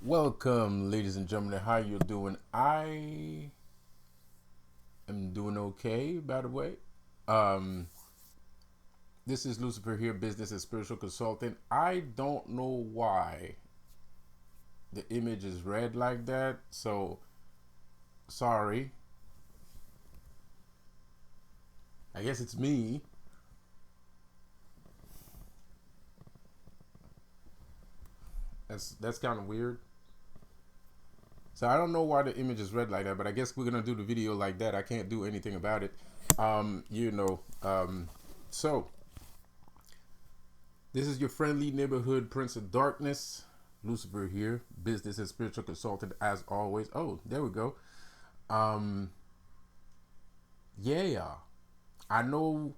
Welcome, ladies and gentlemen. How you doing? I am doing okay, by the way. Um, this is Lucifer here, business and spiritual consultant. I don't know why the image is red like that, so sorry. I guess it's me. That's kind of weird. So I don't know why the image is red like that, but I guess we're gonna do the video like that. I can't do anything about it. Um, you know. So this is your friendly neighborhood Prince of Darkness, Lucifer here, business and spiritual consultant as always. Oh, there we go. Um, yeah, I know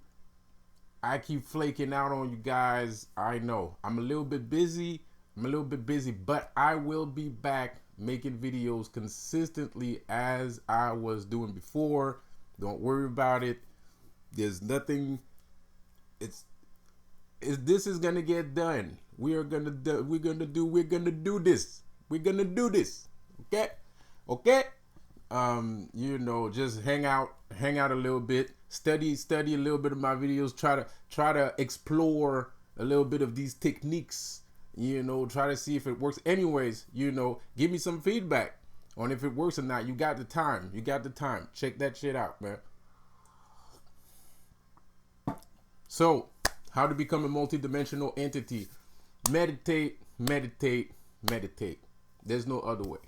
I keep flaking out on you guys. I know I'm a little bit busy. But I will be back making videos consistently as I was doing before. Don't worry about it. There's nothing. It's this is gonna get done. We're gonna do this. We're gonna do this. Okay? Okay? Just hang out a little bit, study a little bit of my videos, try to explore a little bit of these techniques, try to see if it works. Anyways, give me some feedback on if it works or not. You got the time. Check that shit out, man. So, how to become a multidimensional entity. Meditate, meditate, meditate. There's no other way.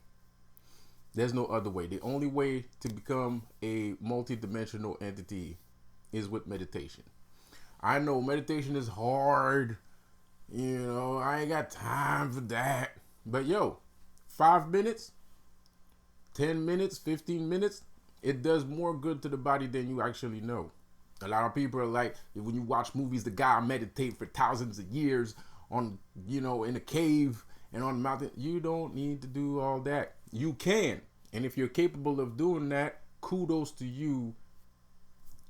There's no other way. The only way to become a multidimensional entity is with meditation. I know meditation is hard. I ain't got time for that. But yo, 5 minutes, 10 minutes, 15 minutes, it does more good to the body than you actually know. A lot of people are like, when you watch movies, the guy meditate for thousands of years on, in a cave and on the mountain. You don't need to do all that. You can. And if you're capable of doing that, kudos to you.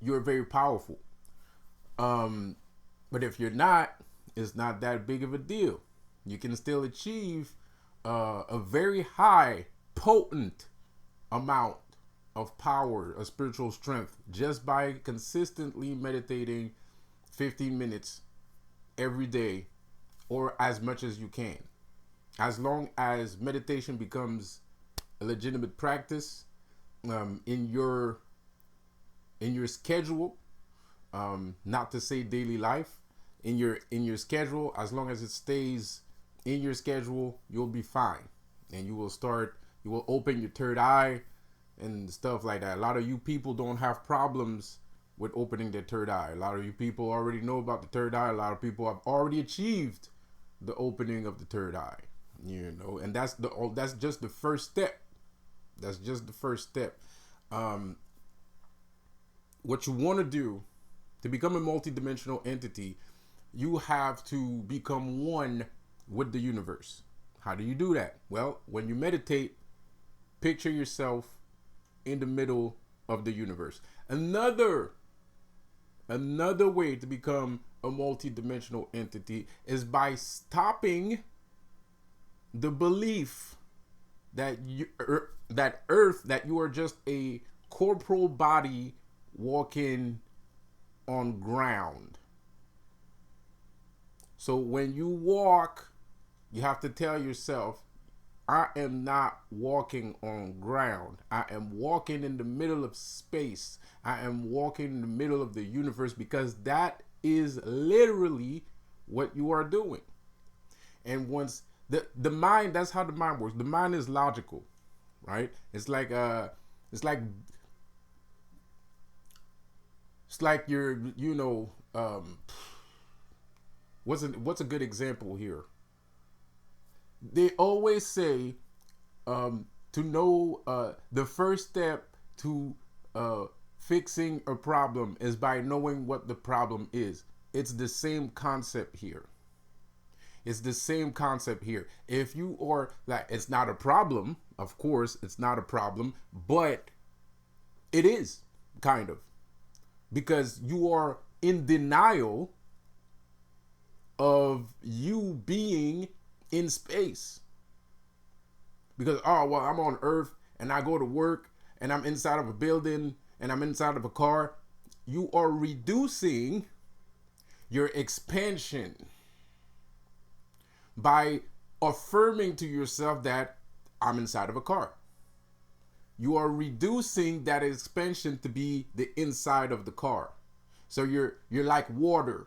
You're very powerful. But if you're not, it's not that big of a deal. You can still achieve a very high, potent amount of power, of spiritual strength, just by consistently meditating 15 minutes every day or as much as you can. As long as meditation becomes a legitimate practice in your schedule, not to say daily life, in your schedule, as long as it stays in your schedule, you'll be fine, and you will open your third eye and stuff like that. A lot of you people don't have problems with opening their third eye. A lot of you people already know about the third eye. A lot of people have already achieved the opening of the third eye, and that's just the first step. That's just the first step. What you want to do to become a multidimensional entity, you have to become one with the universe. How do you do that? Well, when you meditate, picture yourself in the middle of the universe. Another way to become a multidimensional entity is by stopping the belief that you are just a corporal body walking on ground. So when you walk, you have to tell yourself, I am not walking on ground. I am walking in the middle of space. I am walking in the middle of the universe, because that is literally what you are doing. And once the mind, that's how the mind works. The mind is logical, right? It's like you're, what's a good example here? They always say, to know, the first step to fixing a problem is by knowing what the problem is. It's the same concept here. It's the same concept here. If you are like, it's not a problem, of course, it's not a problem, but it is kind of, because you are in denial of you being in space. Because, oh, well, I'm on earth and I go to work and I'm inside of a building and I'm inside of a car. You are reducing your expansion by affirming to yourself that I'm inside of a car. You are reducing that expansion to be the inside of the car. So you're like water.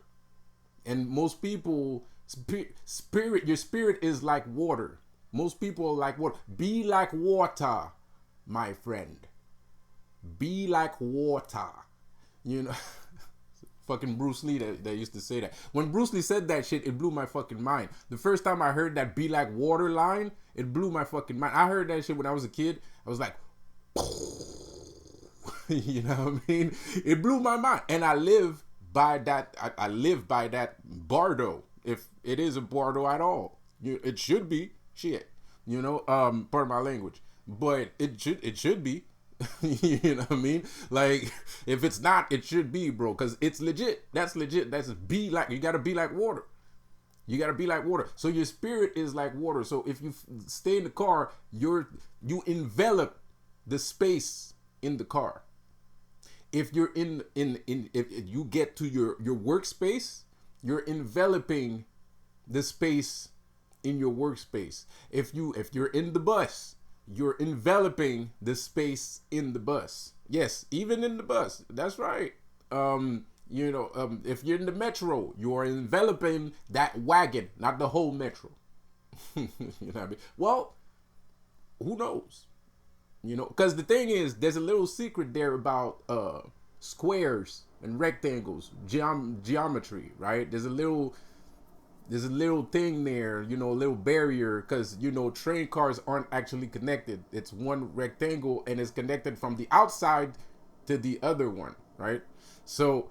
And most people, your spirit is like water. Most people are like water. Be like water, my friend. Be like water. You know, fucking Bruce Lee that used to say that. When Bruce Lee said that shit, it blew my fucking mind. The first time I heard that "be like water" line, it blew my fucking mind. I heard that shit when I was a kid. I was like, you know what I mean? It blew my mind, and I live by that. I live by that bardo. If it is a bardo at all, it should be shit. You know, pardon my language, but it should be. You know what I mean? Like, if it's not, it should be, bro, because it's legit. That's legit. That's be like, you gotta be like water. You gotta be like water. So your spirit is like water. So if you stay in the car, you envelop the space in the car. If you're if you get to your workspace, you're enveloping the space in your workspace. If you're in the bus, you're enveloping the space in the bus. Yes, even in the bus. That's right. If you're in the metro, you are enveloping that wagon, not the whole metro. You know what I mean? Well, who knows? You know, because the thing is, there's a little secret there about squares and rectangles, geometry, right? There's a little thing there, you know, a little barrier, because, you know, train cars aren't actually connected. It's one rectangle and it's connected from the outside to the other one, right? So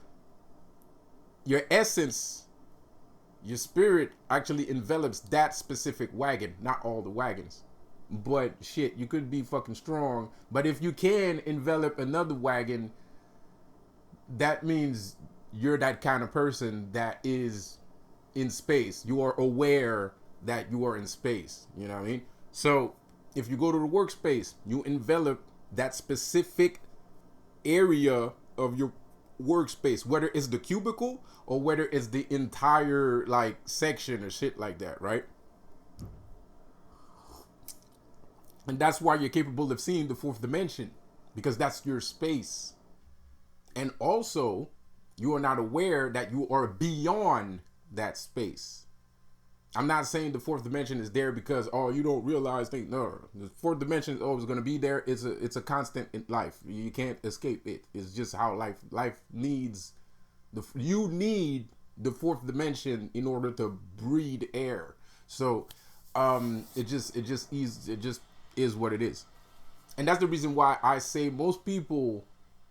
your essence, your spirit actually envelops that specific wagon, not all the wagons. But shit, you could be fucking strong, but if you can envelop another wagon, that means you're that kind of person that is in space. You are aware that you are in space. You know what I mean? So if you go to the workspace, you envelop that specific area of your workspace, whether it's the cubicle or whether it's the entire like section or shit like that, right? And that's why you're capable of seeing the fourth dimension, because that's your space. And also, you are not aware that you are beyond that space. I'm not saying the fourth dimension is there because, oh, you don't realize things. No, the fourth dimension is always going to be there. It's a constant in life. You can't escape it. It's just how life needs you need the fourth dimension in order to breathe air. So it just is what it is. And that's the reason why I say most people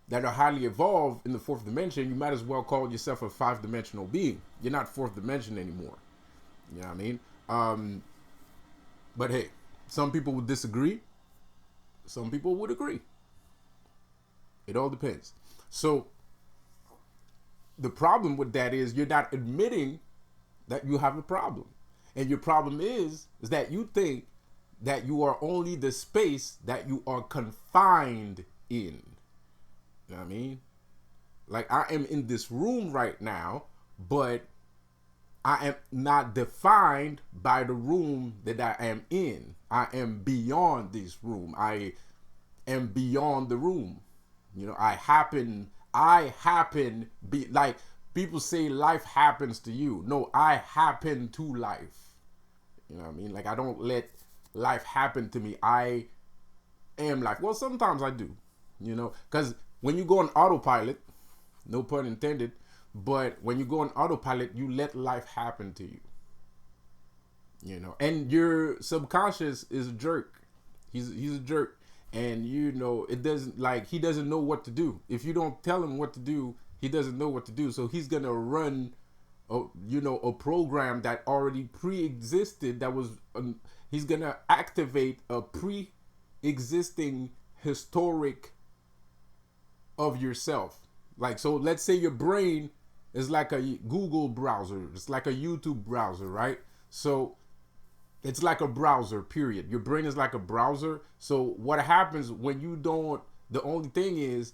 that are highly evolved in the fourth dimension, you might as well call yourself a 5-dimensional being. You're not fourth dimension anymore. You know what I mean? But hey, some people would disagree. Some people would agree. It all depends. So the problem with that is you're not admitting that you have a problem. And your problem is that you think that you are only the space that you are confined in. You know what I mean? Like, I am in this room right now, but I am not defined by the room that I am in. I am beyond this room. I am beyond the room. You know, I happen be like, people say life happens to you. No, I happen to life. You know what I mean? Like, I don't let life happen to me. I am life. Well, sometimes I do, you know, because when you go on autopilot, no pun intended, but when you go on autopilot, you let life happen to you, you know, and your subconscious is a jerk. He's a jerk. And, you know, it doesn't, like, he doesn't know what to do. If you don't tell him what to do, he doesn't know what to do. So he's going to run, a program that already pre-existed, that was, he's going to activate a pre-existing historic of yourself. Like, so let's say your brain is like a Google browser. It's like a YouTube browser, right? So It's like a browser, period. Your brain is like a browser. So what happens when you don't, the only thing is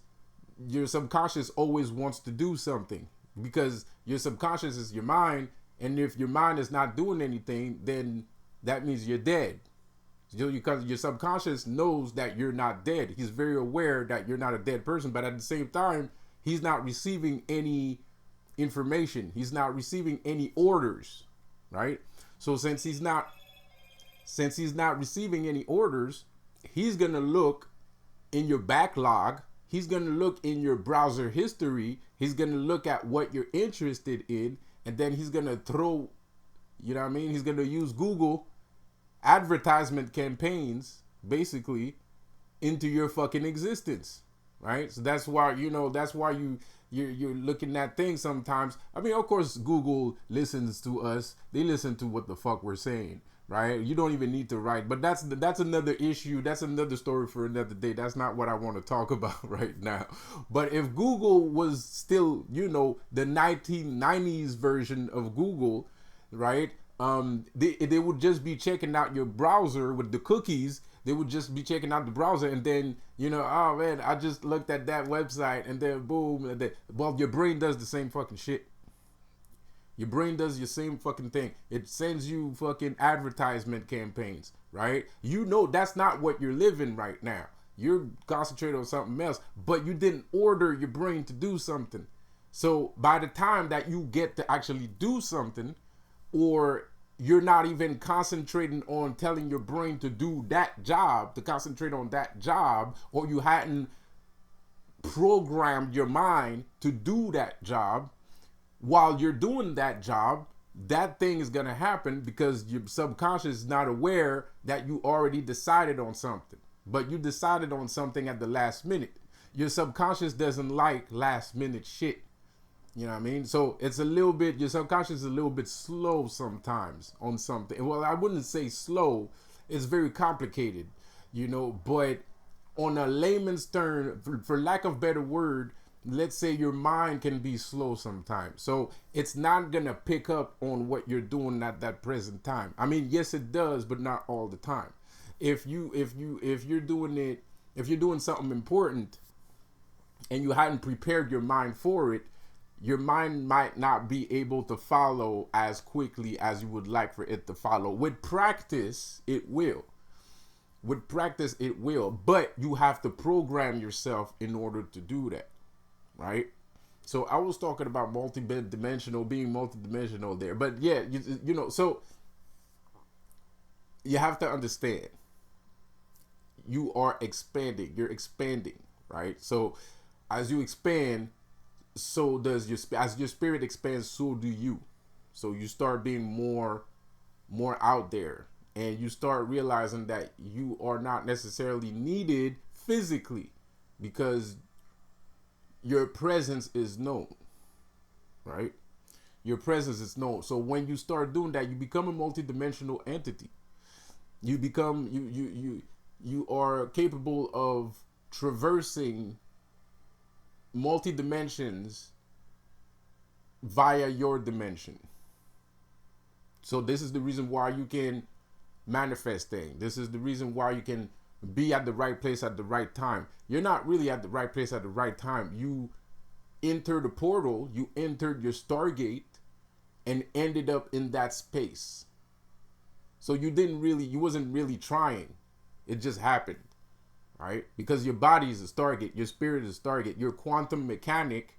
your subconscious always wants to do something, because your subconscious is your mind. And if your mind is not doing anything, then that means you're dead. Because your subconscious knows that you're not dead. He's very aware that you're not a dead person, but at the same time, he's not receiving any information. He's not receiving any orders, right? So since he's not receiving any orders, he's gonna look in your backlog. He's gonna look in your browser history. He's gonna look at what you're interested in, and then he's gonna throw, you know what I mean? He's gonna use Google advertisement campaigns basically into your fucking existence, right? So that's why, you're looking at things sometimes. I mean, of course Google listens to us. They listen to what the fuck we're saying, right? You don't even need to write. But that's another issue. That's another story for another day. That's not what I want to talk about right now. But if Google was still, the 1990s version of Google, right? They would just be checking out your browser with the cookies. They would just be checking out the browser, and then, oh man, I just looked at that website, and then boom, and then, well, your brain does the same fucking shit. Your brain does your same fucking thing. It sends you fucking advertisement campaigns, right? That's not what you're living right now. You're concentrating on something else, but you didn't order your brain to do something. So by the time that you get to actually do something, or you're not even concentrating on telling your brain to do that job, to concentrate on that job, or you hadn't programmed your mind to do that job, while you're doing that job, that thing is going to happen because your subconscious is not aware that you already decided on something. But you decided on something at the last minute. Your subconscious doesn't like last minute shit. You know what I mean? So it's a little bit, your subconscious is a little bit slow sometimes on something. Well, I wouldn't say slow. It's very complicated, but on a layman's term, for lack of better word, let's say your mind can be slow sometimes. So it's not going to pick up on what you're doing at that present time. I mean, yes, it does, but not all the time. If you're doing something important and you hadn't prepared your mind for it, your mind might not be able to follow as quickly as you would like for it to follow. With practice, it will. But you have to program yourself in order to do that, right? So I was talking about being multidimensional there. But yeah, so you have to understand, you are expanding. You're expanding, right? So as you expand, so does as your spirit expands, so do you. So you start being more out there, and you start realizing that you are not necessarily needed physically, because your presence is known, right? Your presence is known. So when you start doing that, you become a multidimensional entity. You become you are capable of traversing multi-dimensions via your dimension. So this is the reason why you can manifest things. This is the reason why you can be at the right place at the right time. You're not really at the right place at the right time. You entered the portal, you entered your Stargate, and ended up in that space. So you wasn't really trying. It just happened. Right? Because your body is a Stargate, your spirit is a Stargate, your quantum mechanic,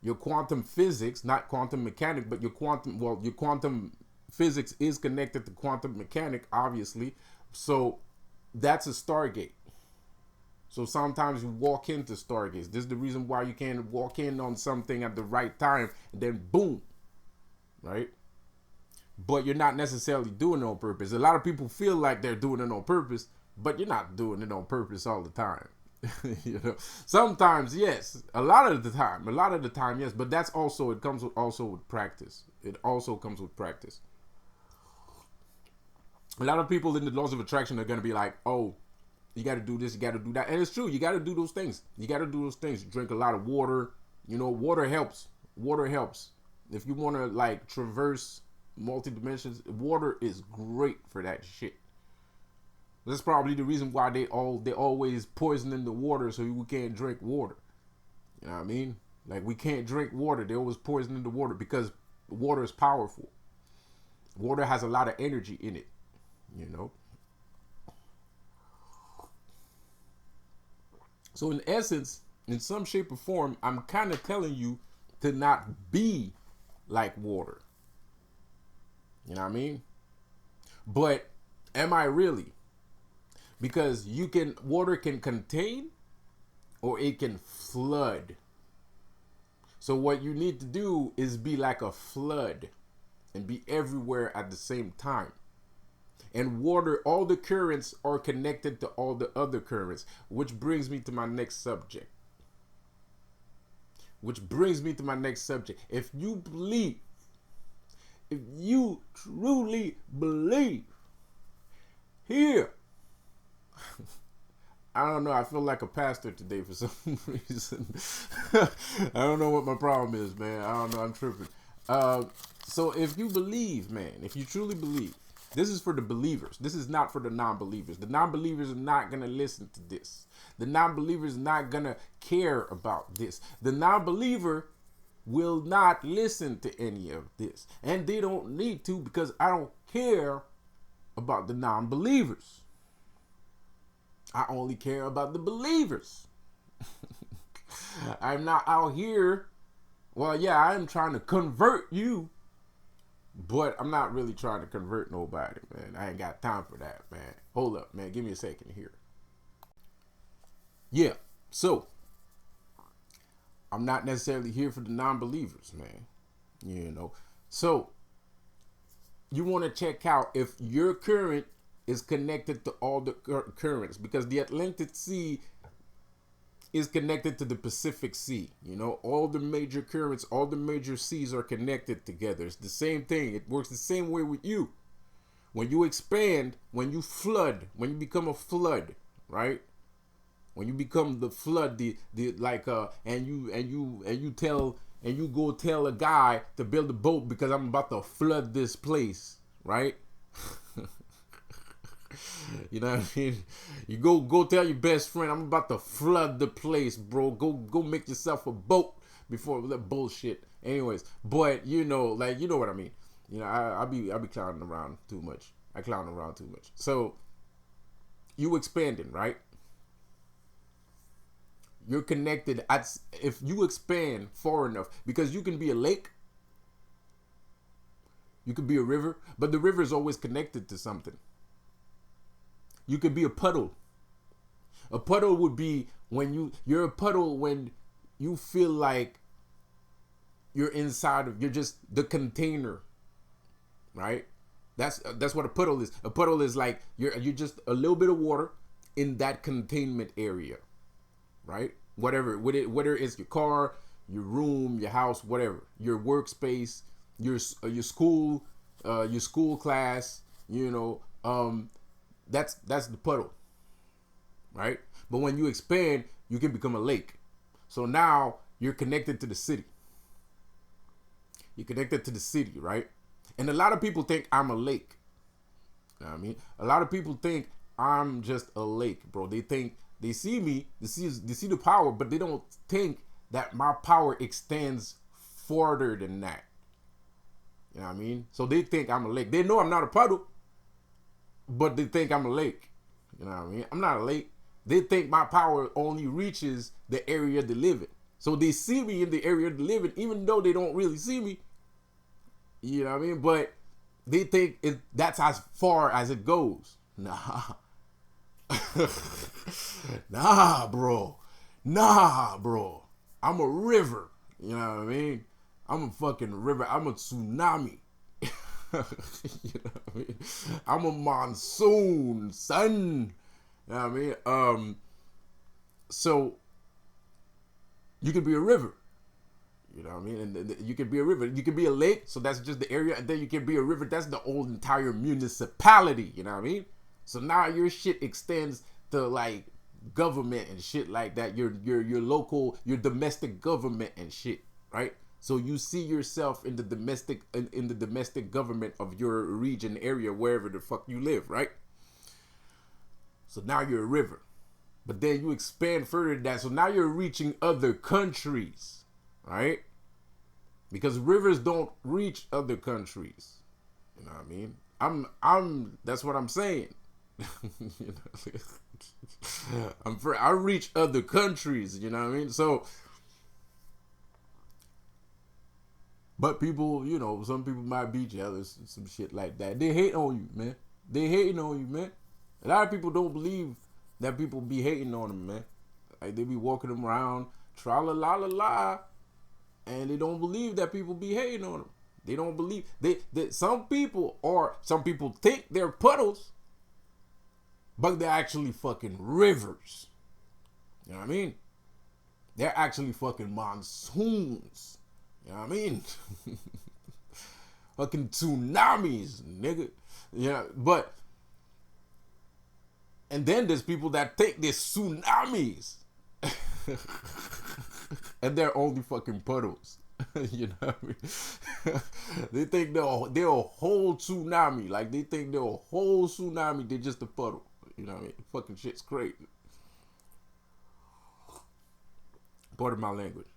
your quantum physics, not quantum mechanic, but your quantum physics is connected to quantum mechanic, obviously. So that's a Stargate. So sometimes you walk into Stargates. This is the reason why you can't walk in on something at the right time and then boom, right? But you're not necessarily doing it on purpose. A lot of people feel like they're doing it on purpose, but you're not doing it on purpose all the time. Sometimes, yes. A lot of the time, yes. But it comes with practice. It also comes with practice. A lot of people in the laws of attraction are going to be like, oh, you got to do this, you got to do that. And it's true. You got to do those things. Drink a lot of water. Water helps. If you want to traverse multi-dimensions, water is great for that shit. That's probably the reason why they always poisoning the water so we can't drink water. You know what I mean? Like, we can't drink water. They always poisoning the water because water is powerful. Water has a lot of energy in it, you know? So in essence, in some shape or form, I'm kind of telling you to not be like water. You know what I mean? But am I really? Because water can contain or it can flood. So what you need to do is be like a flood and be everywhere at the same time. And water, all the currents are connected to all the other currents, which brings me to my next subject. If you truly believe, here, I don't know, I feel like a pastor today for some reason. I don't know what my problem is, man. I don't know, I'm tripping. So if you believe, man, if you truly believe, this is for the believers. This is not for the non-believers. The non-believers are not going to listen to this. The non-believer is not going to care about this. The non-believer will not listen to any of this. And they don't need to, because I don't care about the non-believers. I only care about the believers. I'm not out here. Well, yeah, I am trying to convert you, but I'm not really trying to convert nobody, man. I ain't got time for that, man. Hold up, man. Give me a second here. Yeah, so I'm not necessarily here for the non-believers, man. You know, so you want to check out if your current is connected to all the currents, because the Atlantic Sea is connected to the Pacific Sea. You know, all the major currents, all the major seas are connected together. It's the same thing. It works the same way with you. When you expand, when you flood, when you become a flood, right? When you become the flood, and you go tell a guy to build a boat because I'm about to flood this place, right? You know what I mean? You go tell your best friend, I'm about to flood the place, bro. Go make yourself a boat before that bullshit. Anyways, but you know what I mean. You know, I be clowning around too much. I clown around too much. So you expanding, right? You're connected. If you expand far enough, because you can be a lake, you could be a river, but the river is always connected to something. You could be a puddle. A puddle would be when you're a puddle when you feel like you're just the container, right? That's what a puddle is. A puddle is like you're just a little bit of water in that containment area, right? Whatever it's your car, your room, your house, whatever, your workspace, your school class, you know, that's the puddle, right? But when you expand, you can become a lake. So now you're connected to the city. You're connected to the city, right? And a lot of people think I'm a lake. You know what I mean? A lot of people think I'm just a lake, bro. They think they see me, they see the power, but they don't think that my power extends farther than that. You know what I mean? So they think I'm a lake. They know I'm not a puddle, but they think I'm a lake. You know what I mean? I'm not a lake. They think my power only reaches the area they live in. So they see me in the area they live in, even though they don't really see me. You know what I mean? But they think that's as far as it goes. Nah. Nah, bro. I'm a river. You know what I mean? I'm a fucking river. I'm a tsunami. You know what I mean? I'm a monsoon, son. You know what I mean? So you could be a river. You know what I mean? And you could be a river. You could be a lake, so that's just the area. And then you can be a river. That's the whole entire municipality. You know what I mean? So now your shit extends to like government and shit like that. Your local, your domestic government and shit, right? So you see yourself in the domestic government of your region, area, wherever the fuck you live, right? So now you're a river. But then you expand further than that. So now you're reaching other countries, right? Because rivers don't reach other countries. You know what I mean? That's what I'm saying. You know, I reach other countries, you know what I mean? So, but people, you know, some people might be jealous and some shit like that. They hate on you, man. They hating on you, man. A lot of people don't believe that people be hating on them, man. Like they be walking them around, tra-la-la-la-la, and they don't believe that people be hating on them. They don't believe some people think they're puddles, but they're actually fucking rivers. You know what I mean? They're actually fucking monsoons. You know what I mean? Fucking tsunamis, nigga. Yeah, but and then there's people that think they're tsunamis. And they're only fucking puddles. You know what I mean? They think they're a whole tsunami. Like they think they're a whole tsunami. They're just a puddle. You know what I mean? Fucking shit's crazy. Pardon my language.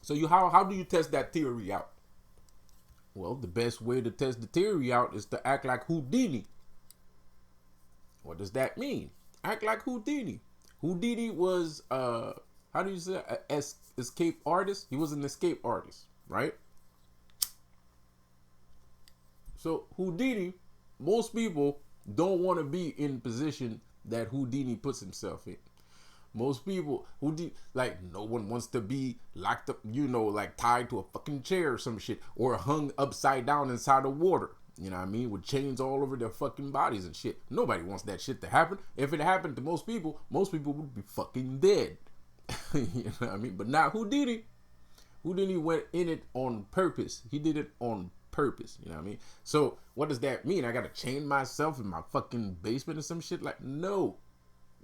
So how do you test that theory out? Well, the best way to test the theory out is to act like Houdini. What does that mean? Act like Houdini. Houdini was how do you say escape artist? He was an escape artist, right? So Houdini, most people don't want to be in position that Houdini puts himself in. Most people, like, no one wants to be locked up, you know, like tied to a fucking chair or some shit, or hung upside down inside of water. You know what I mean? With chains all over their fucking bodies and shit. Nobody wants that shit to happen. If it happened to most people would be fucking dead. You know what I mean? But not Houdini. Houdini went in it on purpose. He did it on purpose. You know what I mean? So what does that mean? I gotta chain myself in my fucking basement or some shit? Like, no,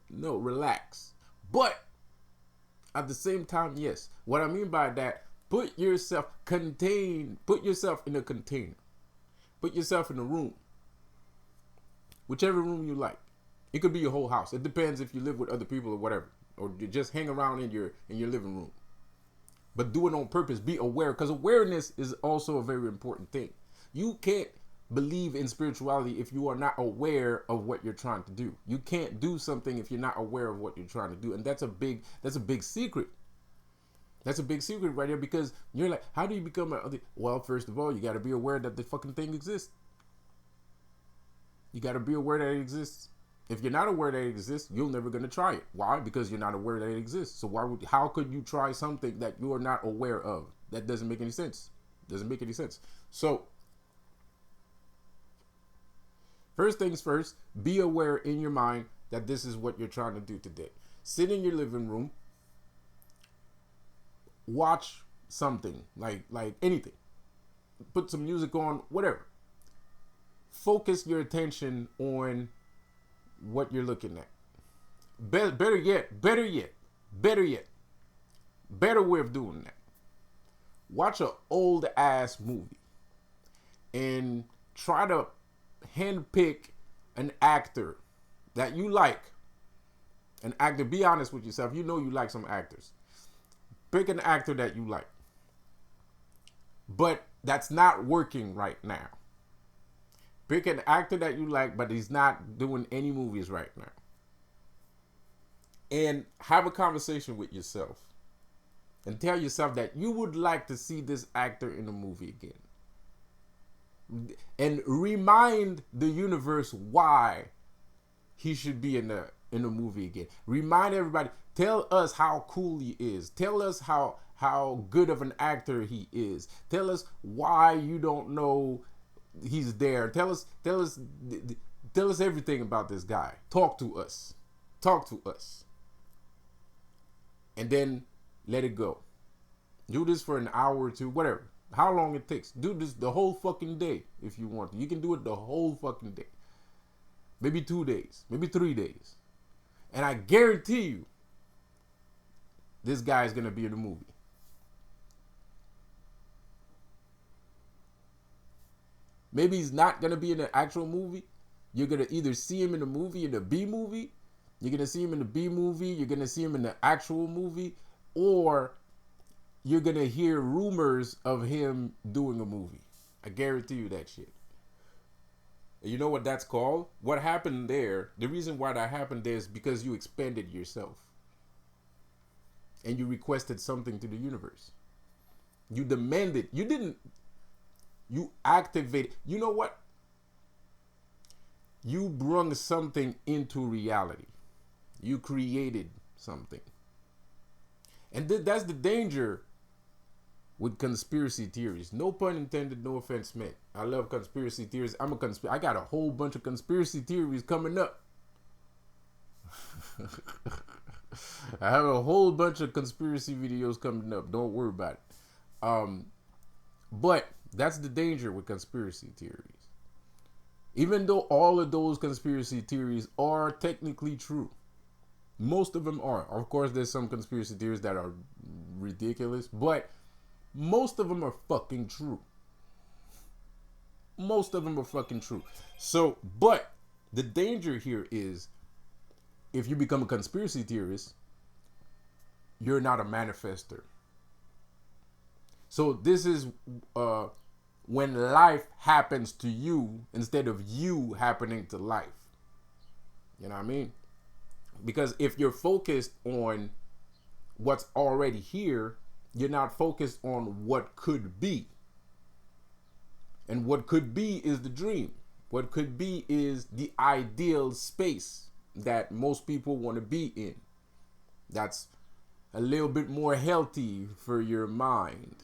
relax. But at the same time, yes. What I mean by that, put yourself in a container. Put yourself in a room. Whichever room you like. It could be your whole house. It depends if you live with other people or whatever. Or you just hang around in your living room. But do it on purpose. Be aware. Because awareness is also a very important thing. You can't believe in spirituality if you are not aware of what you're trying to do. You can't do something if you're not aware of what you're trying to do. And that's a big secret. That's a big secret right there, because you're like, how do you become well, first of all, you got to be aware that the fucking thing exists. You got to be aware that it exists. If you're not aware that it exists, you're never going to try it. Why? Because you're not aware that it exists. So how could you try something that you are not aware of? That doesn't make any sense. Doesn't make any sense. So first things first, be aware in your mind that this is what you're trying to do today. Sit in your living room. Watch something, like anything. Put some music on, whatever. Focus your attention on what you're looking at. Better way of doing that. Watch an old ass movie and try to handpick an actor that you like. An actor, be honest with yourself. You know you like some actors. Pick an actor that you like. But that's not working right now. Pick an actor that you like, but he's not doing any movies right now. And have a conversation with yourself. And tell yourself that you would like to see this actor in a movie again. And remind the universe why he should be in a movie again. Remind everybody. Tell us how cool he is. Tell us how good of an actor he is. Tell us why you don't know he's there. Tell us everything about this guy. Talk to us. And then let it go. Do this for an hour or two, whatever. How long it takes. Do this the whole fucking day if you want to. You can do it the whole fucking day. Maybe 2 days. Maybe 3 days. And I guarantee you, this guy is gonna be in the movie. Maybe he's not gonna be in the actual movie. You're gonna either see him in the movie, in the B movie, you're gonna see him in the B movie, you're gonna see him in the actual movie, or you're gonna hear rumors of him doing a movie. I guarantee you that shit. You know what that's called? What happened there, the reason why that happened there is because you expanded yourself. And you requested something to the universe. You demanded. You didn't. You activated. You know what? You brung something into reality. You created something. And that's the danger with conspiracy theories. No pun intended, no offense meant. I love conspiracy theories. I got a whole bunch of conspiracy theories coming up. I have a whole bunch of conspiracy videos coming up. Don't worry about it. But that's the danger with conspiracy theories. Even though all of those conspiracy theories are technically true, most of them are. Of course, there's some conspiracy theories that are ridiculous, but most of them are fucking true. Most of them are fucking true. So, but the danger here is if you become a conspiracy theorist, you're not a manifester. So this is when life happens to you instead of you happening to life. You know what I mean? Because if you're focused on what's already here, you're not focused on what could be. And what could be is the dream. What could be is the ideal space that most people want to be in. That's a little bit more healthy for your mind.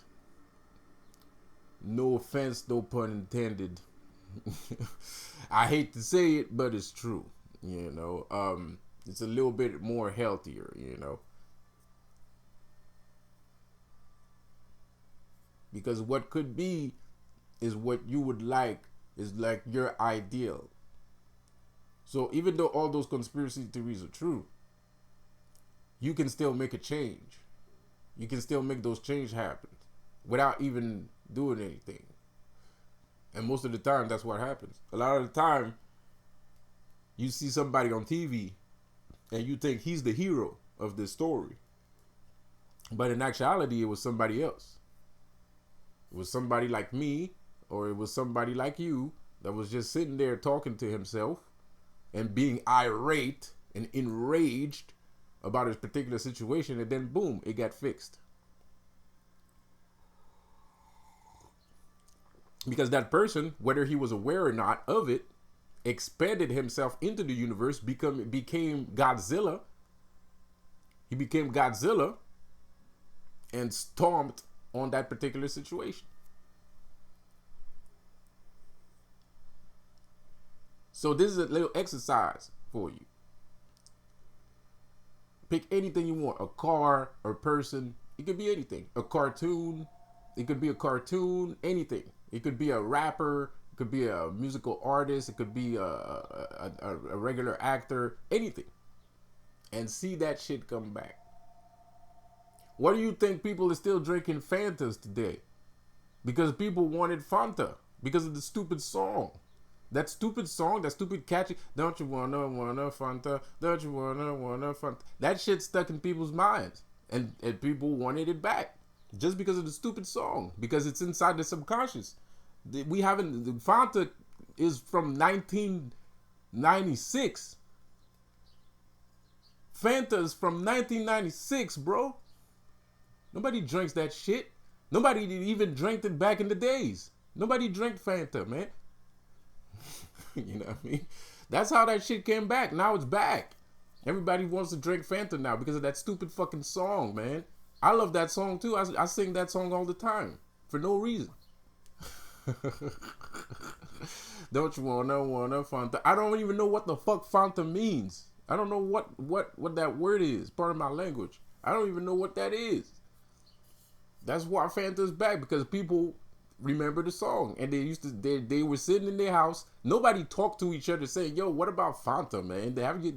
No offense, no pun intended. I hate to say it, but it's true. You know, it's a little bit more healthier, you know. Because what could be is what you would like, is like your ideal. So even though all those conspiracy theories are true, you can still make a change. You can still make those change happen without even doing anything. And most of the time, that's what happens. A lot of the time, you see somebody on TV and you think he's the hero of this story. But in actuality, it was somebody else. It was somebody like me, or it was somebody like you that was just sitting there talking to himself and being irate and enraged about his particular situation, and then boom, it got fixed. Because that person, whether he was aware or not of it, expanded himself into the universe, became Godzilla. He became Godzilla and stomped on that particular situation. So this is a little exercise for you. Pick anything you want. A car, a person. It could be anything. A cartoon. It could be a cartoon. Anything. It could be a rapper. It could be a musical artist. It could be a regular actor. Anything. And see that shit come back. What do you think people are still drinking Fantas today? Because people wanted Fanta. Because of the stupid song. That stupid song, that stupid catchy, don't you wanna Fanta, don't you wanna Fanta. That shit stuck in people's minds. And people wanted it back. Just because of the stupid song. Because it's inside the subconscious. Fanta is from 1996. Fanta is from 1996, bro. Nobody drinks that shit. Nobody even drank it back in the days. Nobody drank Fanta, man. You know what I mean? That's how that shit came back. Now it's back. Everybody wants to drink Fanta now because of that stupid fucking song, man. I love that song too. I sing that song all the time for no reason. Don't you wanna Fanta? I don't even know what the fuck Fanta means. I don't know what that word is. Part of my language. I don't even know what that is. That's why Fanta's back, because people remember the song, and they were sitting in their house. Nobody talked to each other saying, "Yo, what about Fanta, man?" They have you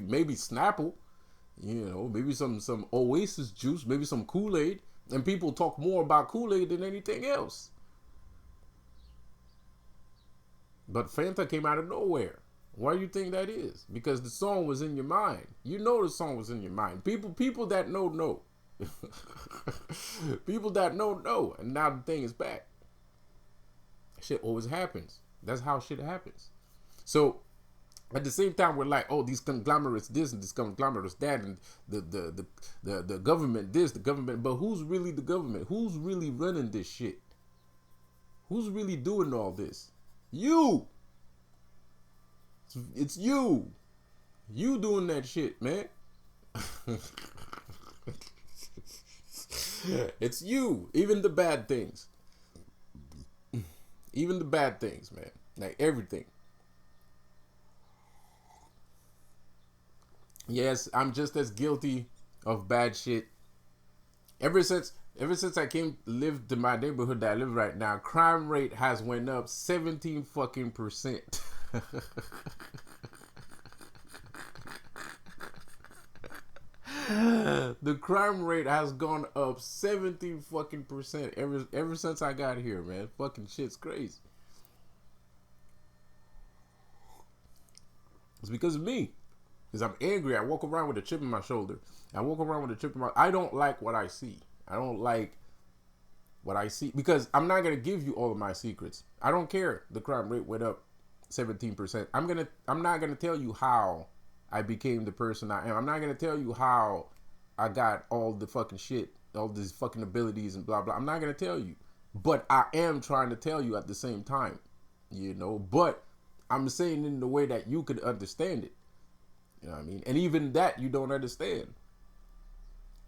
maybe Snapple, You know, maybe some Oasis juice, maybe some Kool-Aid, and people talk more about Kool-Aid than anything else. But Fanta came out of nowhere. Why do you think that is? Because the song was in your mind. You know the song was in your mind. People that know. People that know. And now the thing is back. Shit always happens. That's how shit happens. So at the same time, we're like, oh, these conglomerates this and this conglomerates that, and the government this, the government. But who's really the government? Who's really running this shit? Who's really doing all this? You. It's you. You doing that shit, man. It's you. Even the bad things. Even the bad things, man. Like everything. Yes, I'm just as guilty of bad shit. Ever since I came lived in my neighborhood that I live right now, crime rate has went up 17 fucking percent. The crime rate has gone up 17 fucking percent ever since I got here, man. Fucking shit's crazy. It's because of me. Because I'm angry. I walk around with a chip in my shoulder. I don't like what I see. I don't like what I see. Because I'm not going to give you all of my secrets. I don't care. The crime rate went up 17%. I'm not going to tell you how I became the person I am. I'm not going to tell you how I got all the fucking shit, all these fucking abilities and blah, blah. I'm not going to tell you. But I am trying to tell you at the same time. You know, but I'm saying it in the way that you could understand it. You know what I mean? And even that you don't understand.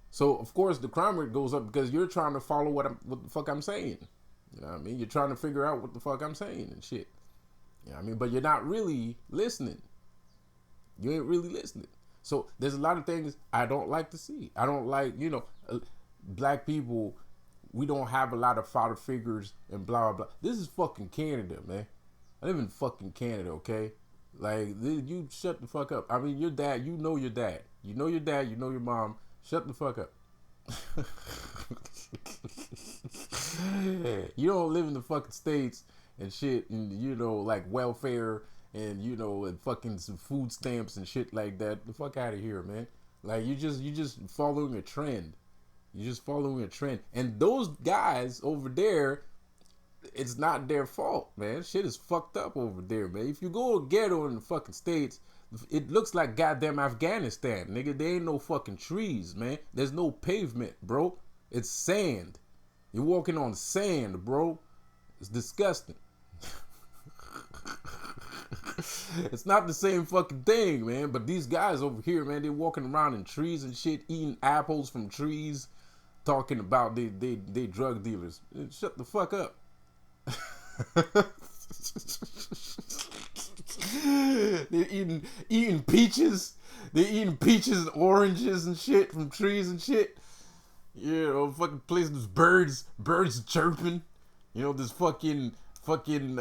So of course the crime rate goes up because you're trying to follow what the fuck I'm saying. You know what I mean? You're trying to figure out what the fuck I'm saying and shit. You know what I mean? But you're not really listening. You ain't really listening. So there's a lot of things I don't like to see. I don't like, you know, black people, we don't have a lot of father figures and blah, blah, blah. This is fucking Canada, man. I live in fucking Canada, okay? Like, you shut the fuck up. I mean, your dad, you know your dad. You know your dad, you know your mom. Shut the fuck up. You don't live in the fucking States and shit, and, you know, like welfare and, you know, and fucking some food stamps and shit like that. The fuck out of here, man. Like, you just following a trend. You're just following a trend. And those guys over there, it's not their fault, man. Shit is fucked up over there, man. If you go ghetto in the fucking States, it looks like goddamn Afghanistan, nigga. There ain't no fucking trees, man. There's no pavement, bro. It's sand. You're walking on sand, bro. It's disgusting. It's not the same fucking thing, man. But these guys over here, man, they're walking around in trees and shit, eating apples from trees, talking about they drug dealers. Shut the fuck up. They're eating peaches. They're eating peaches and oranges and shit from trees and shit. You know, fucking place there's birds chirping. You know, this fucking fucking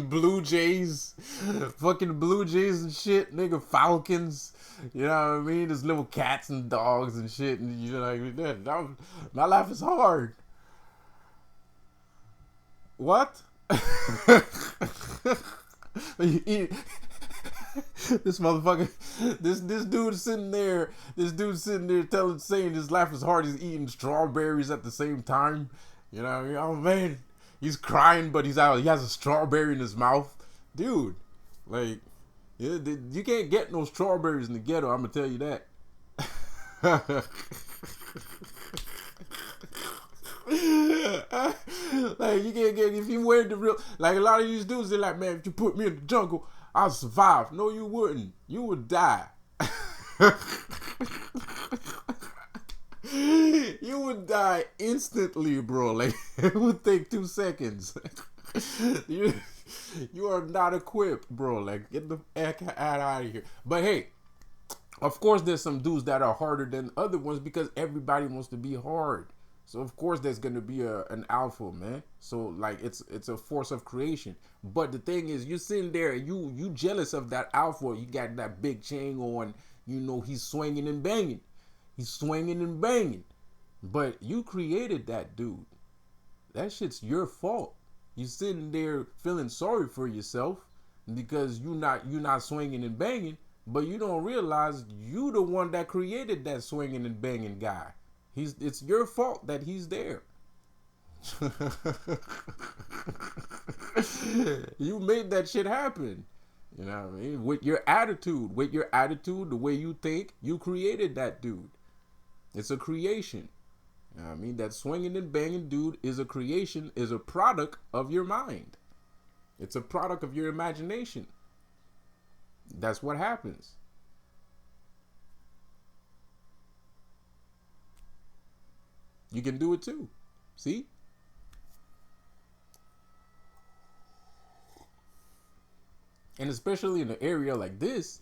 blue jays and shit, nigga, falcons. You know what I mean? There's little cats and dogs and shit, and you know, like, my life is hard. What? This motherfucker, this dude sitting there saying his life is hard. He's eating strawberries at the same time. You know what I mean? Oh man, he's crying, but he has a strawberry in his mouth, dude. Like, yeah, you can't get no strawberries in the ghetto. I'm gonna tell you that. Like, you can't get, if you wear the real, like a lot of these dudes, they're like, man, if you put me in the jungle, I'll survive. No, you wouldn't. You would die. You would die instantly, bro. Like, it would take 2 seconds. You are not equipped, bro. Like, get the heck out of here. But hey, of course there's some dudes that are harder than other ones because everybody wants to be hard. So of course there's gonna be an alpha, man. So like it's a force of creation. But the thing is, you're sitting there, you jealous of that alpha. You got that big chain on. You know he's swinging and banging. He's swinging and banging. But you created that dude. That shit's your fault. You sitting there feeling sorry for yourself because you not swinging and banging, but you don't realize you the one that created that swinging and banging guy. It's your fault that he's there. You made that shit happen. You know what I mean? With your attitude, the way you think, you created that dude. It's a creation. You know what I mean? That swinging and banging dude is a creation, is a product of your mind. It's a product of your imagination. That's what happens. You can do it too. See? And especially in an area like this,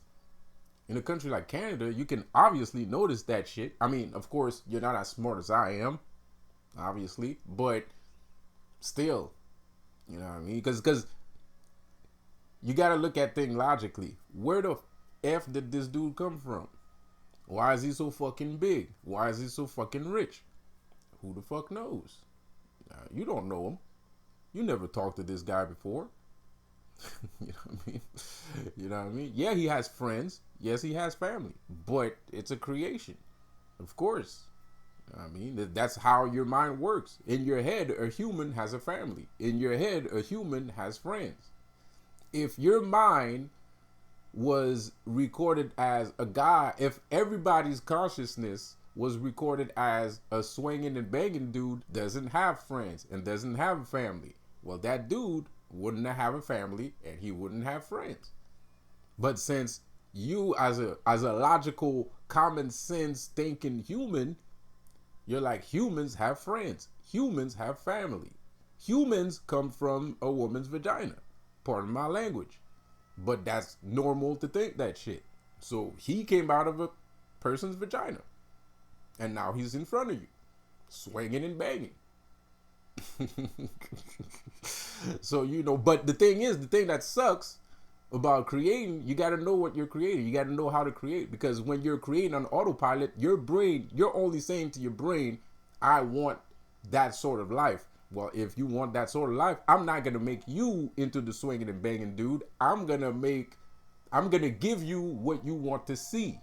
in a country like Canada, you can obviously notice that shit. I mean, of course, you're not as smart as I am, obviously, but still, you know what I mean? Because you got to look at things logically. Where the F did this dude come from? Why is he so fucking big? Why is he so fucking rich? Who the fuck knows? You don't know him. You never talked to this guy before. You know what I mean? You know what I mean? Yeah, he has friends. Yes, he has family. But it's a creation. Of course. You know what I mean? That's how your mind works. In your head, a human has a family. In your head, a human has friends. If your mind was recorded as a guy, if everybody's consciousness was recorded as a swinging and banging dude doesn't have friends and doesn't have a family, well, that dude wouldn't have a family and he wouldn't have friends. But since you as a logical, common sense thinking human, you're like, humans have friends, humans have family, humans come from a woman's vagina, pardon my language, but that's normal to think that shit. So he came out of a person's vagina and now he's in front of you swinging and banging. So, you know, but the thing that sucks about creating, you got to know what you're creating. You got to know how to create, because when you're creating on autopilot, your brain, you're only saying to your brain, I want that sort of life. Well, if you want that sort of life, I'm not going to make you into the swinging and banging dude. I'm going to give you what you want to see,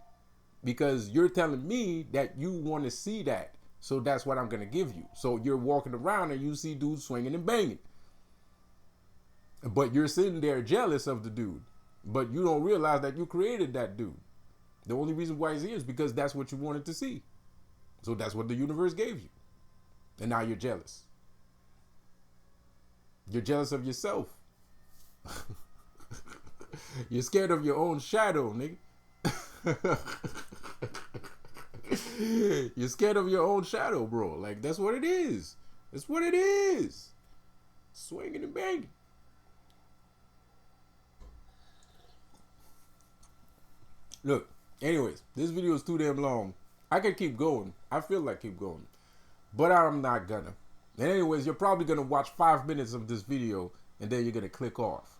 because you're telling me that you want to see that. So that's what I'm going to give you. So you're walking around and you see dudes swinging and banging. But you're sitting there jealous of the dude. But you don't realize that you created that dude. The only reason why he's here is because that's what you wanted to see. So that's what the universe gave you. And now you're jealous. You're jealous of yourself. You're scared of your own shadow, nigga. You're scared of your own shadow, bro. Like, that's what it is. That's what it is. Swinging and banging. Look, anyways, this video is too damn long. I could keep going. I feel like keep going. But I'm not gonna. And anyways, you're probably gonna watch 5 minutes of this video and then you're gonna click off.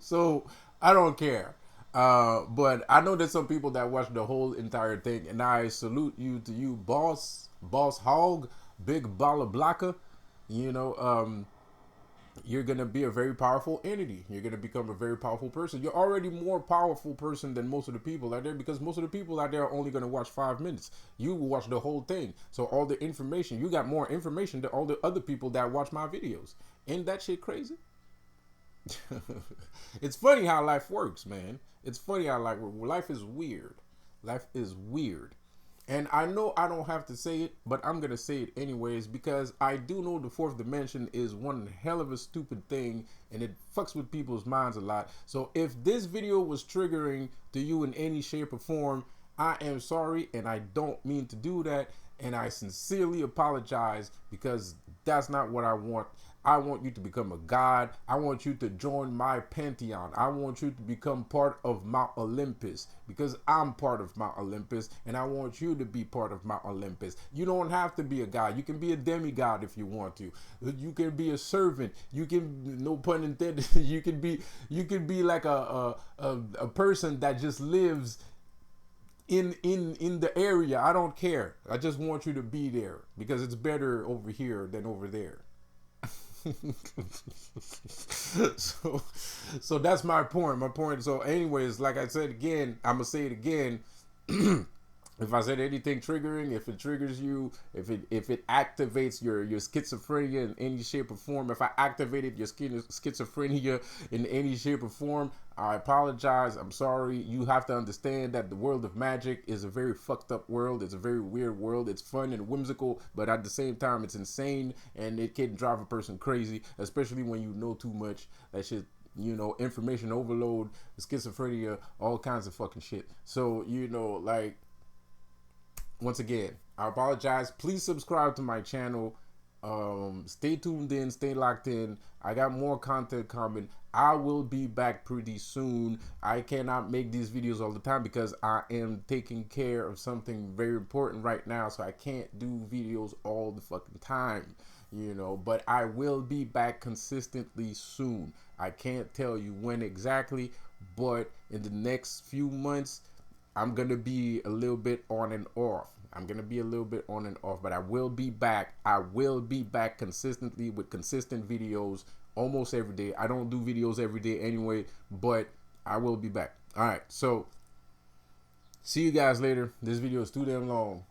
So, I don't care. But I know there's some people that watch the whole entire thing, and I salute you to you, boss hog, big baller blocker. You know, you're gonna be a very powerful entity. You're gonna become a very powerful person. You're already more powerful person than most of the people out there, because most of the people out there are only gonna watch 5 minutes. You watch the whole thing, so all the information, you got more information than all the other people that watch my videos. Ain't that shit crazy? It's funny how life works, man. It's funny how life is weird. Life is weird. And I know I don't have to say it, but I'm going to say it anyways, because I do know the fourth dimension is one hell of a stupid thing, and it fucks with people's minds a lot. So if this video was triggering to you in any shape or form, I am sorry, and I don't mean to do that, and I sincerely apologize, because that's not what I want. I want you to become a god. I want you to join my pantheon. I want you to become part of Mount Olympus, because I'm part of Mount Olympus, and I want you to be part of Mount Olympus. You don't have to be a god. You can be a demigod if you want to. You can be a servant. You can, no pun intended, you can be like a person that just lives in the area. I don't care. I just want you to be there, because it's better over here than over there. So that's my point. So anyways, like I said again, I'm gonna say it again. If I said anything triggering, if it triggers you, if it activates your schizophrenia in any shape or form, if I activated your schizophrenia in any shape or form, I apologize. I'm sorry. You have to understand that the world of magic is a very fucked up world. It's a very weird world. It's fun and whimsical, but at the same time, it's insane, and it can drive a person crazy, especially when you know too much. That shit, you know, information overload, schizophrenia, all kinds of fucking shit. So, you know, like, once again, I apologize. Please subscribe to my channel. Stay tuned in, stay locked in. I got more content coming. I will be back pretty soon. I cannot make these videos all the time because I am taking care of something very important right now, so I can't do videos all the fucking time, you know, but I will be back consistently soon. I can't tell you when exactly, but in the next few months, I'm going to be a little bit on and off. But I will be back. I will be back consistently with consistent videos almost every day. I don't do videos every day anyway, but I will be back. All right, so see you guys later. This video is too damn long,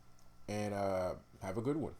and have a good one.